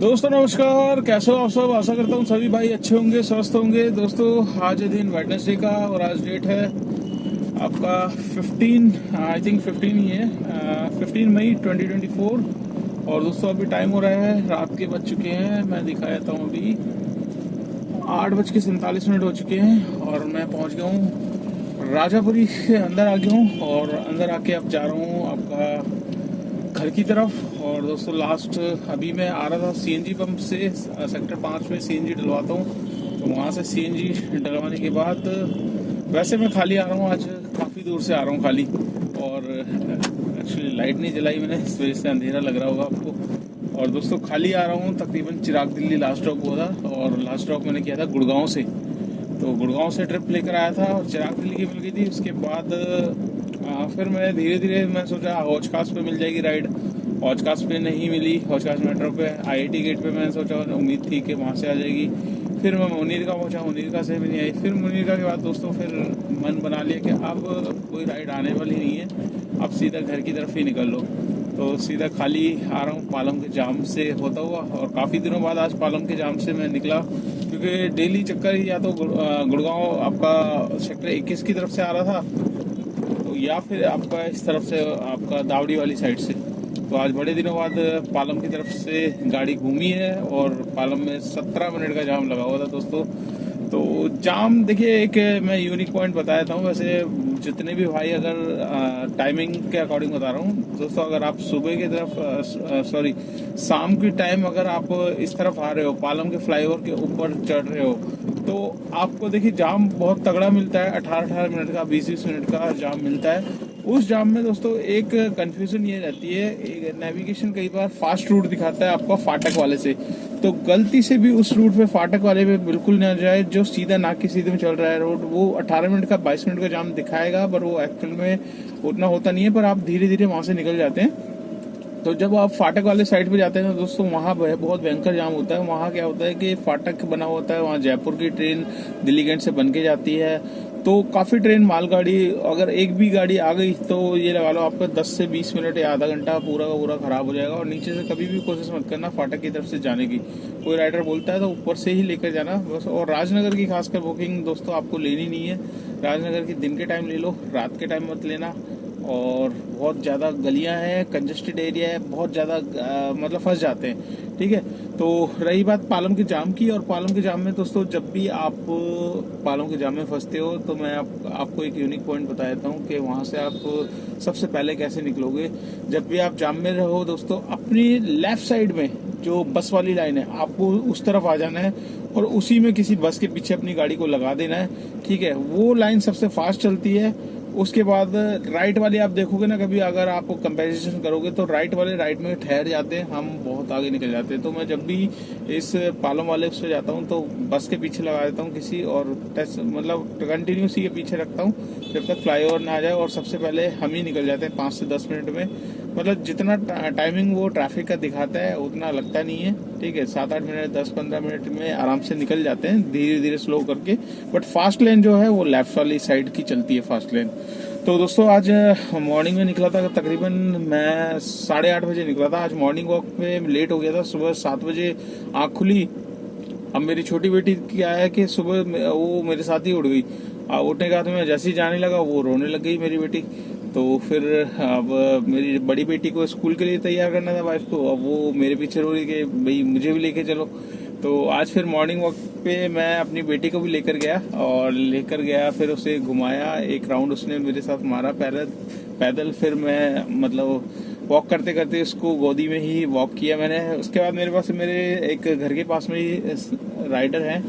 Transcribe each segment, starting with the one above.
दोस्तों नमस्कार, कैसे हो आप सब। आशा करता हूँ सभी भाई अच्छे होंगे, स्वस्थ होंगे। दोस्तों आज है दिन वेडनेसडे का और आज डेट है आपका 15, आई थिंक 15 ही है, 15 मई 2024। और दोस्तों अभी टाइम हो रहा है, रात के बज चुके हैं, मैं दिखा देता हूँ, अभी 8:47 हो चुके हैं और मैं पहुँच गया हूँ राजापुरी के अंदर आ गया हूँ। और अंदर आके अब जा रहा हूँ आपका घर की तरफ। और दोस्तों लास्ट अभी मैं आ रहा था सीएनजी पंप से, सेक्टर 5 में सीएनजी डलवाता हूँ, तो वहाँ से सीएनजी डलवाने के बाद वैसे मैं खाली आ रहा हूँ, आज काफ़ी दूर से आ रहा हूँ खाली। और एक्चुअली लाइट नहीं जलाई मैंने, इस वजह से अंधेरा लग रहा होगा आपको। और दोस्तों खाली आ रहा हूँ, तकरीबन चिराग दिल्ली लास्ट ड्रॉप हुआ था और लास्ट ड्रॉप मैंने किया था गुड़गांव से। तो गुड़गांव से ट्रिप लेकर आया था और चिराग दिल्ली की मिल गई थी। उसके बाद फिर मैं धीरे धीरे मैं सोचा हौज खास पे मिल जाएगी राइड, हौज खास पे नहीं मिली। हौज खास मेट्रो पे आईआईटी गेट पे मैंने सोचा, उम्मीद थी कि वहाँ से आ जाएगी। फिर मैं मुनीरका पहुँचा, मुनीरका से भी नहीं आई। फिर मुनीरका के बाद दोस्तों फिर मन बना लिया कि अब कोई राइड आने वाली नहीं है, अब सीधा घर की तरफ ही निकल लो। तो सीधा खाली आ रहा हूँ पालम के जाम से होता हुआ। और काफ़ी दिनों बाद आज पालम के जाम से मैं निकला, क्योंकि डेली चक्कर या तो गुड़गांव आपका सेक्टर 21 की तरफ से आ रहा था, तो या फिर आपका इस तरफ से आपका दावड़ी वाली साइड से। तो आज बड़े दिनों बाद पालम की तरफ से गाड़ी घूमी है और पालम में 17 मिनट का जाम लगा हुआ था दोस्तों। तो जाम देखिए, एक मैं यूनिक पॉइंट बताया था। वैसे जितने भी भाई, अगर टाइमिंग के अकॉर्डिंग बता रहा हूँ दोस्तों, अगर आप सुबह की तरफ सॉरी शाम की टाइम अगर आप इस तरफ आ रहे हो, पालम के फ्लाईओवर के ऊपर चढ़ रहे हो, तो आपको देखिए जाम बहुत तगड़ा मिलता है। 18 मिनट का, 20 मिनट का जाम मिलता है। उस जाम में दोस्तों एक कंफ्यूजन ये रहती है, एक नेविगेशन कई बार फास्ट रूट दिखाता है आपको फाटक वाले से, तो गलती से भी उस रूट पे, फाटक वाले पे बिल्कुल ना जाए। जो सीधा नाक के सीधे में चल रहा है रोड, वो 18 मिनट का 22 मिनट का जाम दिखाएगा, पर वो एक्चुअल में उतना होता नहीं है, पर आप धीरे धीरे वहां से निकल जाते हैं। तो जब आप फाटक वाले साइड पे जाते हैं ना दोस्तों, वहाँ बहुत भयंकर जाम होता है। वहाँ क्या होता है कि फाटक बना होता है, वहाँ जयपुर की ट्रेन दिल्ली गेट से बन के जाती है, तो काफ़ी ट्रेन मालगाड़ी, अगर एक भी गाड़ी आ गई तो ये लगा लो आपका 10 से 20 मिनट या आधा घंटा पूरा का पूरा खराब हो जाएगा। और नीचे से कभी भी कोशिश मत करना फाटक की तरफ से जाने की। कोई राइडर बोलता है तो ऊपर से ही लेकर जाना बस। और राजनगर की खासकर बुकिंग दोस्तों आपको लेनी नहीं है। राजनगर की दिन के टाइम ले लो, रात के टाइम मत लेना। और बहुत ज़्यादा गलियां हैं, कंजेस्टेड एरिया है, बहुत ज़्यादा मतलब फंस जाते हैं। ठीक है, तो रही बात पालम के जाम की। और पालम के जाम में दोस्तों, जब भी आप पालम के जाम में फंसते हो तो मैं आपको एक यूनिक पॉइंट बता देता हूँ कि वहाँ से आप सबसे पहले कैसे निकलोगे। जब भी आप जाम में रहो दोस्तों, अपनी लेफ्ट साइड में जो बस वाली लाइन है, आपको उस तरफ आ जाना है और उसी में किसी बस के पीछे अपनी गाड़ी को लगा देना है। ठीक है, वो लाइन सबसे फास्ट चलती है। उसके बाद राइट वाली आप देखोगे ना, कभी अगर आप कंपैरिजन करोगे तो राइट वाले राइट में ठहर जाते हैं, हम बहुत आगे निकल जाते हैं। तो मैं जब भी इस पालम वाले उससे जाता हूँ तो बस के पीछे लगा देता हूँ किसी, और मतलब कंटिन्यू उसी के पीछे रखता हूँ जब तक फ्लाईओवर ना आ जाए। और सबसे पहले हम ही निकल जाते हैं 5 से 10 मिनट में। मतलब जितना टाइमिंग वो ट्रैफिक का दिखाता है उतना लगता नहीं है। ठीक है, 7-8 मिनट 10-15 मिनट में आराम से निकल जाते हैं, धीरे धीरे स्लो करके। बट फास्ट लेन जो है वो लेफ्ट वाली साइड की चलती है, फास्ट लेन। तो दोस्तों आज मॉर्निंग में निकला था, तकरीबन मैं 8:30 बजे निकला था। आज मॉर्निंग वॉक पे लेट हो गया था, सुबह 7 बजे आँख खुली। अब मेरी छोटी बेटी क्या है कि सुबह वो मेरे साथ ही उठ गई। उठने के बाद मैं जैसे ही जाने लगा वो रोने लग गई मेरी बेटी। तो फिर अब मेरी बड़ी बेटी को स्कूल के लिए तैयार करना था वाइफ को, अब वो मेरे पीछे रो रही कि भाई मुझे भी लेके चलो। तो आज फिर मॉर्निंग वॉक पे मैं अपनी बेटी को भी लेकर गया, फिर उसे घुमाया, एक राउंड उसने मेरे साथ मारा पैदल। फिर मैं मतलब वॉक करते करते उसको गोदी में ही वॉक किया मैंने। उसके बाद मेरे एक घर के पास में ही राइडर हैं,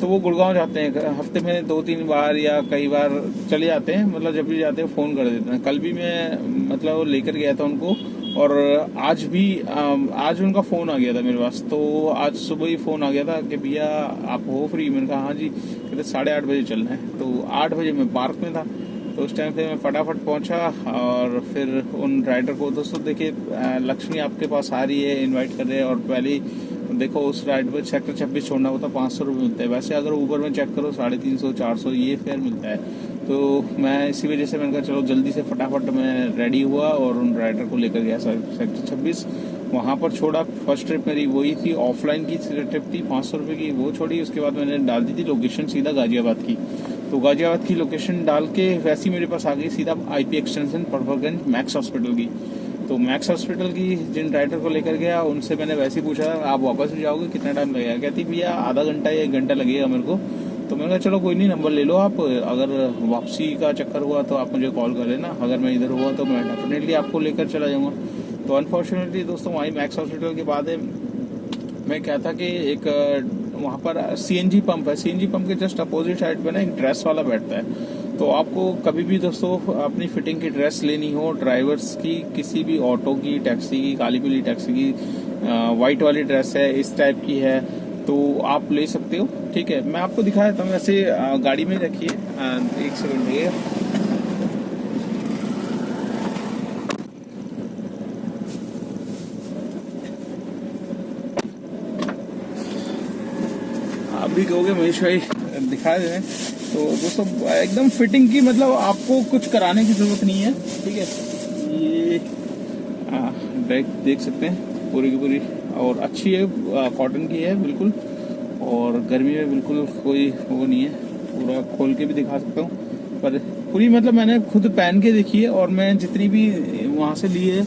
तो वो गुड़गांव जाते हैं, हफ्ते में 2-3 बार या कई बार चले जाते हैं। मतलब जब भी जाते हैं फ़ोन कर देते हैं। कल भी मैं मतलब लेकर गया था उनको, और आज उनका फ़ोन आ गया था मेरे पास। तो आज सुबह ही फ़ोन आ गया था कि भैया आप हो फ्री? मैंने कहा हाँ जी। कहते 8:30 बजे चलना है। तो 8 बजे मैं पार्क में था, तो उस टाइम पे मैं फटाफट पहुंचा। और फिर उन राइडर को, दोस्तों देखिए लक्ष्मी आपके पास आ रही है, इनवाइट कर रहे हैं। और पहले देखो उस राइड पे सेक्टर 26 छोड़ना होता है, 500 रुपये मिलता है। वैसे अगर ऊबर में चेक करो 350-400 ये फेयर मिलता है। तो मैं इसी वजह से मैंने कहा चलो जल्दी से फटाफट मैं रेडी हुआ और उन राइडर को लेकर गया सेक्टर 26, वहाँ पर छोड़ा। फर्स्ट ट्रिप मेरी वही थी, ऑफलाइन की ट्रिप थी, 500 रुपये की, वो छोड़ी। उसके बाद मैंने डाल दी थी लोकेशन सीधा गाजियाबाद की, तो गाजियाबाद की लोकेशन डाल के वैसे ही मेरे पास आ गई सीधा IP extension Patparganj max hospital की। तो मैक्स हॉस्पिटल की जिन राइडर को लेकर गया उनसे मैंने वैसे ही पूछा आप वापस भी जाओगे, कितना टाइम लगेगा? कहती भैया आधा घंटा या 1 घंटा लगेगा मेरे को। तो मैंने कहा चलो कोई नहीं, नंबर ले लो आप, अगर वापसी का चक्कर हुआ तो आप मुझे कॉल कर लेना, अगर मैं इधर हुआ तो मैं डेफिनेटली आपको लेकर चला जाऊँगा। तो अनफॉर्चुनेटली दोस्तों वहीं मैक्स हॉस्पिटल के बाद मैं क्या था कि एक वहाँ पर CNG पंप है, CNG पंप के जस्ट अपोजिट साइड पे ना एक ड्रेस वाला बैठता है। तो आपको कभी भी दोस्तों अपनी फिटिंग की ड्रेस लेनी हो, ड्राइवर्स की, किसी भी ऑटो की, टैक्सी की, काली पीली टैक्सी की, वाइट वाली ड्रेस है, इस टाइप की है, तो आप ले सकते हो। ठीक है, मैं आपको दिखा देता हूँ, वैसे गाड़ी में रखिए, 1 सेकंड ये आप भी कहोगे महेश भाई दिखा दे। तो दोस्तों एकदम फिटिंग की, मतलब आपको कुछ कराने की जरूरत नहीं है। ठीक है, ये बैग देख सकते हैं पूरी की पूरी, और अच्छी है, कॉटन की है बिल्कुल, और गर्मी में बिल्कुल कोई वो नहीं है। पूरा खोल के भी दिखा सकता हूँ, पर पूरी मतलब मैंने खुद पहन के देखी है, और मैं जितनी भी वहाँ से ली है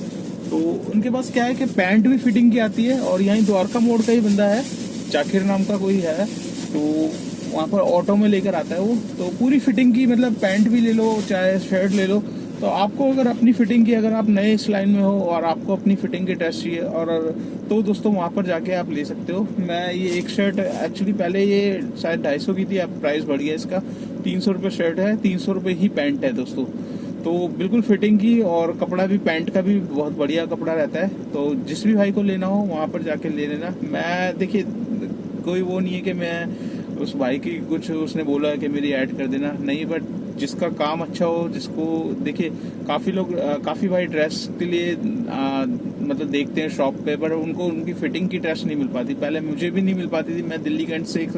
तो उनके पास क्या है कि पैंट भी फिटिंग की आती है। और यहीं द्वारका मोड़ का ही बंदा है, जाकिर नाम का कोई है, तो वहाँ पर ऑटो में लेकर आता है वो, तो पूरी फिटिंग की, मतलब पैंट भी ले लो चाहे शर्ट ले लो। तो आपको अगर अपनी फिटिंग की, अगर आप नए इस लाइन में हो और आपको अपनी फिटिंग की ड्रेस चाहिए, और तो दोस्तों वहाँ पर जाके आप ले सकते हो। मैं ये एक शर्ट एक्चुअली पहले ये शायद 250 की थी, अब प्राइस बढ़ गया इसका, 300 रुपये शर्ट है, 300 रुपये ही पैंट है दोस्तों। तो बिल्कुल फिटिंग की, और कपड़ा भी पैंट का भी बहुत बढ़िया कपड़ा रहता है। तो जिस भी भाई को लेना हो वहाँ पर जाके ले लेना। मैं देखिए कोई वो नहीं है कि मैं उस भाई की कुछ उसने बोला कि मेरी ऐड कर देना, नहीं, बट जिसका काम अच्छा हो, जिसको देखिए काफ़ी लोग काफ़ी भाई ड्रेस के लिए मतलब देखते हैं शॉप पे, पर उनको उनकी फिटिंग की ड्रेस नहीं मिल पाती। पहले मुझे भी नहीं मिल पाती थी, मैं दिल्ली कैंट से एक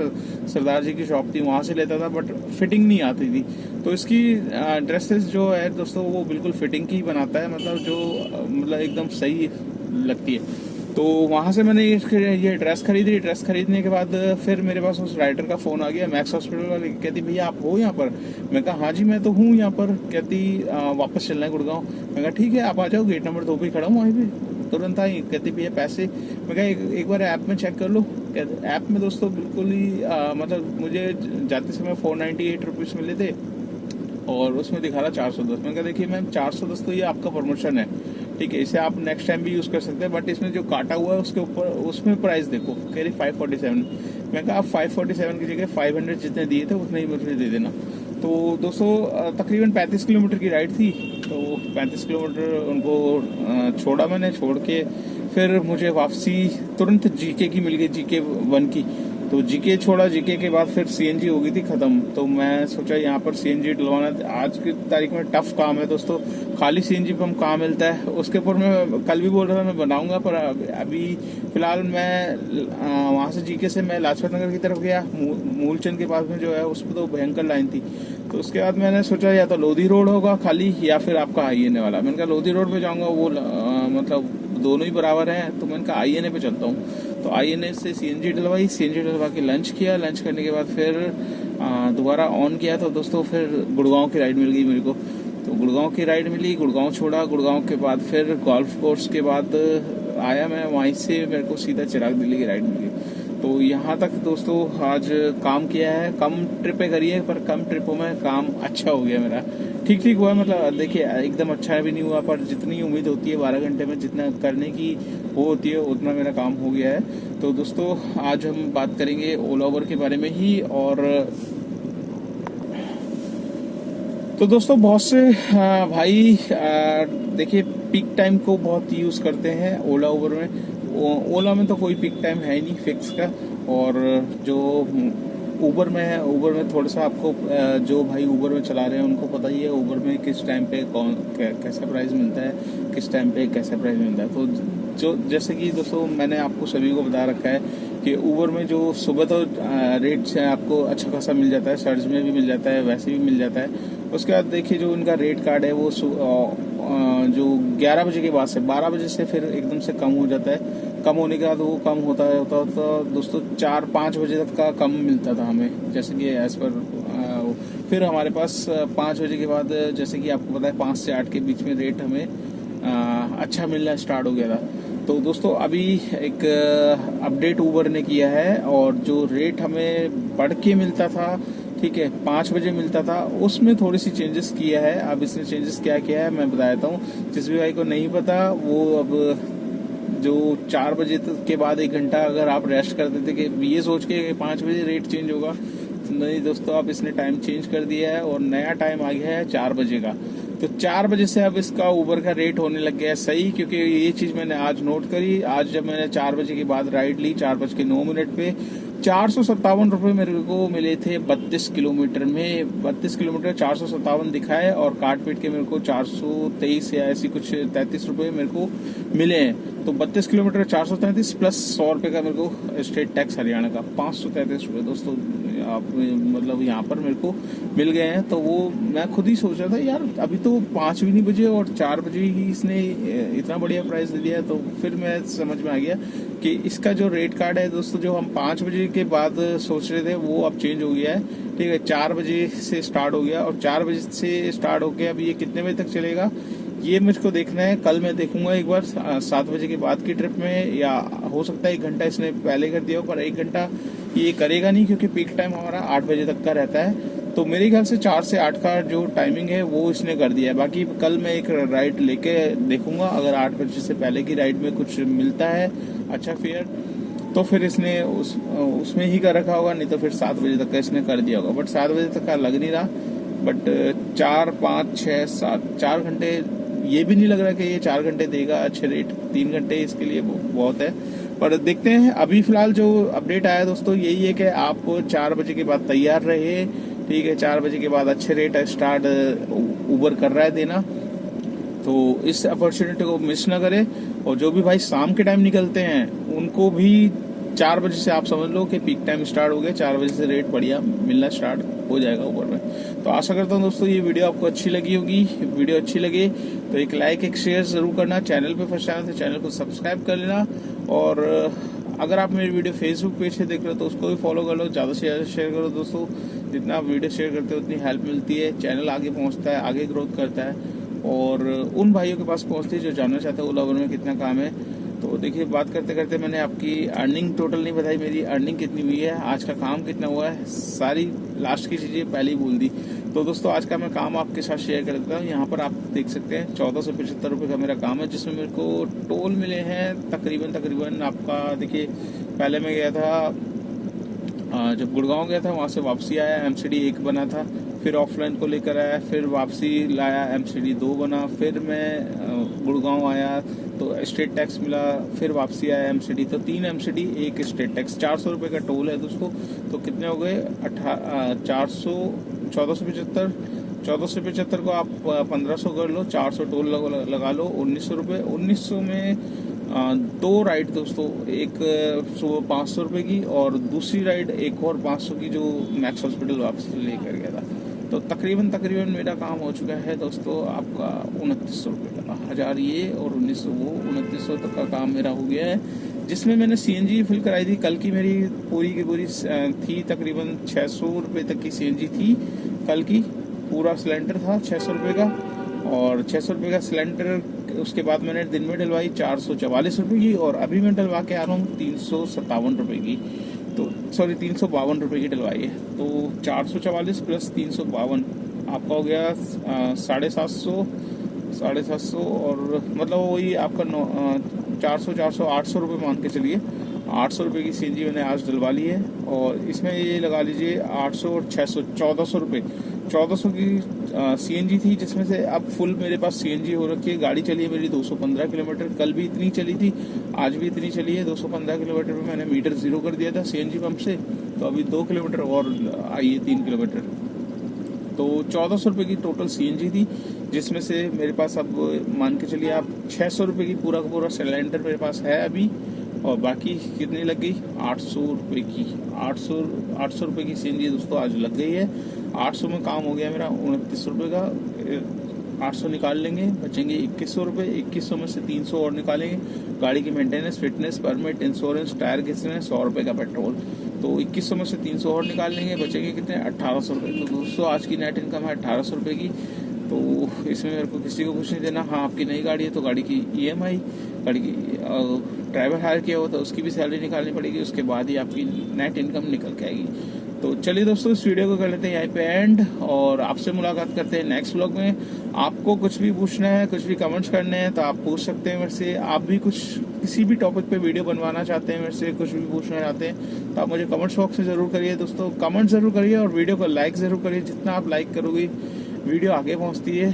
सरदार जी की शॉप थी वहाँ से लेता था, बट फिटिंग नहीं आती थी। तो इसकी ड्रेसेस जो है दोस्तों वो बिल्कुल फिटिंग की ही बनाता है, मतलब जो मतलब एकदम सही लगती है। तो वहाँ से मैंने ये ड्रेस खरीदी। ड्रेस खरीदने के बाद फिर मेरे पास उस राइडर का फ़ोन आ गया, मैक्स हॉस्पिटल वाले, कहती भैया आप हो यहाँ पर? मैं कहा हाँ जी मैं तो हूँ यहाँ पर। कहती वापस चलना है गुड़गांव। मैं कहा ठीक है आप आ जाओ, गेट नंबर 2 पे खड़ा हूँ वहीं पे, तुरंत आई। कहती भैया पैसे? मैं कहा एक बार ऐप में चेक कर लो। ऐप में दोस्तों बिल्कुल ही मतलब मुझे जाते समय 498 रुपीज़ मिले थे, और उसमें दिखा रहा 410। मैंने कहा देखिए मैम 410 तो ये आपका प्रमोशन है, ठीक है, इसे आप नेक्स्ट टाइम भी यूज़ कर सकते हैं, बट इसमें जो काटा हुआ है उसके ऊपर उसमें प्राइस देखो, कह रही 547। मैं कहा आप 547 की जगह 500 जितने दिए थे उतने ही मुझे दे देना। तो दोस्तों तकरीबन 35 किलोमीटर की राइड थी, तो 35 किलोमीटर उनको छोड़ा मैंने, छोड़ के फिर मुझे वापसी तुरंत GK की मिल गई, GK 1 की। तो GK छोड़ा, GK के बाद फिर CNG हो गई थी ख़त्म। तो मैं सोचा यहाँ पर CNG डलवाना, आज की तारीख में टफ काम है दोस्तों, खाली CNG पंप कहाँ मिलता है। उसके ऊपर मैं कल भी बोल रहा था मैं बनाऊंगा, पर अभी फिलहाल मैं वहाँ से GK से मैं लाजपत नगर की तरफ गया, मूलचंद के पास में जो है उस पर तो भयंकर लाइन थी। तो उसके बाद मैंने सोचा या तो लोधी रोड होगा खाली, या फिर आपका INA वाला। मैंने कहा लोधी रोड पे जाऊँगा, वो मतलब दोनों ही बराबर हैं, तो मैंने कहा INA पे चलता हूँ। तो INA से CNG डलवाई, CNG डलवा के लंच किया, लंच करने के बाद फिर दोबारा ऑन किया। तो दोस्तों फिर गुड़गांव की राइड मिल गई मेरे को। तो गुड़गांव की राइड मिली, गुड़गांव छोड़ा, गुड़गांव के बाद फिर गोल्फ कोर्स के बाद आया मैं, वहीं से मेरे को सीधा चिराग दिल्ली की राइड मिल गई। तो यहाँ तक दोस्तों आज काम किया है, कम ट्रिपें करी है, पर कम ट्रिपों में काम अच्छा हो गया मेरा, ठीक ठीक हुआ। मतलब देखिए एकदम अच्छा भी नहीं हुआ, पर जितनी उम्मीद होती है 12 घंटे में जितना करने की वो होती है उतना मेरा काम हो गया है। तो दोस्तों आज हम बात करेंगे ओला उबर के बारे में ही। और तो दोस्तों बहुत से भाई देखिए पीक टाइम को बहुत यूज़ करते हैं ओला उबर में। ओला में तो कोई पीक टाइम है ही नहीं फिक्स का, और जो उबर में है, उबर में थोड़ा सा आपको जो भाई उबर में चला रहे हैं उनको पता ही है उबर में किस टाइम पे कैसा प्राइस मिलता है, किस टाइम पे कैसा प्राइस मिलता है। तो जो जैसे कि दोस्तों मैंने आपको सभी को बता रखा है कि ऊबर में जो सुबह तो रेट है आपको अच्छा खासा मिल जाता है, सर्च में भी मिल जाता है, वैसे भी मिल जाता है। उसके बाद देखिए जो उनका रेट कार्ड है वो जो 11 बजे के बाद से 12 बजे से फिर एकदम से कम हो जाता है। कम होने के बाद वो कम होता दोस्तों 4-5 बजे तक का कम मिलता था हमें, जैसे कि एज पर फिर हमारे पास 5 बजे के बाद जैसे कि आपको पता है 5 से 8 के बीच में रेट हमें अच्छा मिलना स्टार्ट हो गया था। तो दोस्तों अभी एक अपडेट ऊबर ने किया है और जो रेट हमें बढ़ के मिलता था, ठीक है, 5 बजे मिलता था, उसमें थोड़ी सी चेंजेस किया है। अब इसने चेंजेस क्या किया है मैं बता देता हूँ। जिस भी भाई को नहीं पता वो अब जो 4 बजे के बाद 1 घंटा अगर आप रेस्ट करते थे कि ये सोच के 5 बजे रेट चेंज होगा, तो नहीं दोस्तों, अब इसने टाइम चेंज कर दिया है और नया टाइम आ गया है 4 बजे का। तो 4 बजे से अब इसका ऊबर का रेट होने लग गया है सही, क्योंकि ये चीज मैंने आज नोट करी। आज जब मैंने 4 बजे के बाद राइड ली 4:09 पे 457 रुपये मेरे को मिले थे 32 किलोमीटर में। 32 किलोमीटर 457 दिखाए और काट पीट के मेरे को 423 या ऐसी कुछ 33 रुपये मेरे को मिले हैं। तो 32 किलोमीटर 433 प्लस 100 रुपये का मेरे को स्टेट टैक्स हरियाणा का 533 रुपये दोस्तों आप मतलब यहाँ पर मेरे को मिल गए हैं। तो वो मैं खुद ही सोच रहा था यार अभी तो 5 भी नहीं बजे और 4 बजे ही इसने इतना बढ़िया प्राइस दे दिया है। तो फिर मैं समझ में आ गया कि इसका जो रेट कार्ड है दोस्तों, जो हम 5 बजे के बाद सोच रहे थे वो अब चेंज हो गया है, ठीक है। 4 बजे से स्टार्ट हो गया और 4 बजे से स्टार्ट होके अब ये कितने बजे तक चलेगा ये मुझको देखना है। कल मैं देखूंगा एक बार 7 बजे के बाद की ट्रिप में, या हो सकता है 1 घंटा इसने पहले कर दिया हो, पर 1 घंटा ये करेगा नहीं क्योंकि पीक टाइम हमारा 8 बजे तक का रहता है। तो मेरे ख्याल से 4 से 8 का जो टाइमिंग है वो इसने कर दिया है। बाकी कल मैं एक राइड लेके देखूंगा, अगर 8 बजे से पहले की राइड में कुछ मिलता है अच्छा फेयर तो फिर इसने उसमें ही कर रखा होगा, नहीं तो फिर 7 बजे तक का इसने कर दिया होगा। बट 7 बजे तक का लग नहीं रहा, बट 4, 5, 6, 7 4 घंटे ये भी नहीं लग रहा कि ये 4 घंटे देगा अच्छे रेट। 3 घंटे इसके लिए बहुत है, पर देखते हैं। अभी फिलहाल जो अपडेट आया दोस्तों यही है कि आप 4 बजे के बाद तैयार रहे, ठीक है। 4 बजे के बाद अच्छे रेट स्टार्ट ऊबर कर रहा है देना, तो इस अपॉर्चुनिटी को मिस ना करें। और जो भी भाई शाम के टाइम निकलते हैं उनको भी 4 बजे से आप समझ लो कि पीक टाइम स्टार्ट हो गया। 4 बजे से रेट बढ़िया मिलना स्टार्ट हो जाएगा ऊबर में। तो आशा करता हूँ दोस्तों ये वीडियो आपको अच्छी लगी होगी। वीडियो अच्छी लगे तो एक लाइक एक शेयर जरूर करना। चैनल पे फर्स्ट टाइम तो चैनल को सब्सक्राइब कर लेना। और अगर आप मेरी वीडियो फेसबुक पेज से देख रहे हो तो उसको भी फॉलो कर लो, ज़्यादा से ज़्यादा शेयर करो दोस्तों। जितना आप वीडियो शेयर करते हो उतनी हेल्प मिलती है, चैनल आगे पहुँचता है, आगे ग्रोथ करता है और उन भाइयों के पास पहुँचती है जो जानना चाहते हैं ओला उबर में कितना काम है। तो देखिए बात करते करते मैंने आपकी अर्निंग टोटल नहीं बताई, मेरी अर्निंग कितनी हुई है, आज का काम कितना हुआ है, सारी लास्ट की चीज़ें पहले ही बोल दी। तो दोस्तों आज का मैं काम आपके साथ शेयर कर देता हूँ। यहाँ पर आप देख सकते हैं 1475 रुपये का मेरा काम है, जिसमें मेरे को टोल मिले हैं तकरीबन आपका। देखिए पहले मैं गया था जब गुड़गांव गया था, वहाँ से वापसी आया MCD 1 बना था, फिर ऑफलाइन को लेकर आया, फिर वापसी लाया MCD 2 बना, फिर मैं गुड़गांव आया तो स्टेट टैक्स मिला, फिर वापसी आया MCD, तो 3 MCD 1 स्टेट टैक्स। 400 रुपये का टोल है दोस्तों। तो कितने हो गए 1475 को आप 1500 कर लो, 400 टोल लगा लो, 1900 रुपये। 1900 में 2 राइड दोस्तों, एक सुबह 500 रुपये की और दूसरी राइड एक और 500 की जो मैक्स हॉस्पिटल वापस लेकर गया था। तो तकरीबन मेरा काम हो चुका है दोस्तों आपका 2900 रुपये का। 1000 ये और 1900 वो, 2900 तक का काम मेरा हो गया है, जिसमें मैंने CNG फिल कराई थी। कल की मेरी पूरी की पूरी थी तकरीबन 600 रुपये तक की CNG थी कल की। पूरा सिलेंडर था 600 रुपये का और 600 रुपये का सिलेंडर। उसके बाद मैंने दिन में डलवाई 444 रुपये की और अभी मैं डलवा के आ रहा हूँ 357 रुपये की। तो सॉरी 352 रुपये की डलवाई है। तो 444 प्लस 352 आपका हो गया 750 और मतलब वही आपका 400 800 रुपये मान के चलिए। 800 रुपये की CNG मैंने आज डलवा ली है और इसमें ये लगा लीजिए 800 और 600 1400 रुपये। 1400 की CNG थी, जिसमें से अब फुल मेरे पास CNG हो रखी है। गाड़ी चली है मेरी 215 किलोमीटर, कल भी इतनी चली थी, आज भी इतनी चली है। 215 किलोमीटर पे मैंने मीटर 0 कर दिया था CNG पंप से, तो अभी 2 किलोमीटर और आई है 3 किलोमीटर। तो 1400 रुपये की टोटल CNG थी, जिसमें से मेरे पास अब मान के चलिए आप 600 रुपये की पूरा का पूरा सिलेंडर मेरे पास है अभी। और बाकी कितनी लग गई 800 रुपये की 800 रुपये की सीनरी दोस्तों आज लग गई है। 800 में काम हो गया मेरा 29 रुपये का। 800 निकाल लेंगे, बचेंगे 2100 रुपये। 2100 में से 300 और निकालेंगे। गाड़ी की maintenance, fitness, permit, insurance, tyre घिसने, 100 रुपये का पेट्रोल। तो 2100 में से 300 और निकाल लेंगे, बचेंगे कितने 1800 रुपये। तो दोस्तों आज की नेट इनकम है 1800 रुपये की। तो इसमें मेरे को किसी को कुछ नहीं देना। हाँ, आपकी नई गाड़ी है तो गाड़ी की EMI, गाड़ी की ड्राइवर हायर किया हो तो उसकी भी सैलरी निकालनी पड़ेगी। उसके बाद ही आपकी नेट इनकम निकल के आएगी। तो चलिए दोस्तों, इस वीडियो को कर लेते हैं यहीं पे एंड, और आपसे मुलाकात करते हैं नेक्स्ट व्लॉग में। आपको कुछ भी पूछना है, कुछ भी कमेंट्स करने हैं तो आप पूछ सकते हैं मेरे से। आप भी कुछ किसी भी टॉपिक पे वीडियो बनवाना चाहते हैं, मेरे से कुछ भी पूछना चाहते हैं तो आप मुझे कमेंट्स बॉक्स में जरूर करिए दोस्तों। कमेंट जरूर करिए और वीडियो को लाइक जरूर करिए। जितना आप लाइक करोगे वीडियो आगे पहुँचती है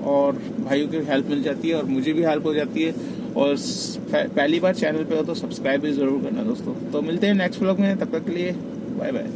और भाइयों की हेल्प मिल जाती है और मुझे भी हेल्प हो जाती है। और पहली बार चैनल पे हो तो सब्सक्राइब भी जरूर करना दोस्तों। तो मिलते हैं नेक्स्ट व्लॉग में, तब तक के लिए बाय बाय।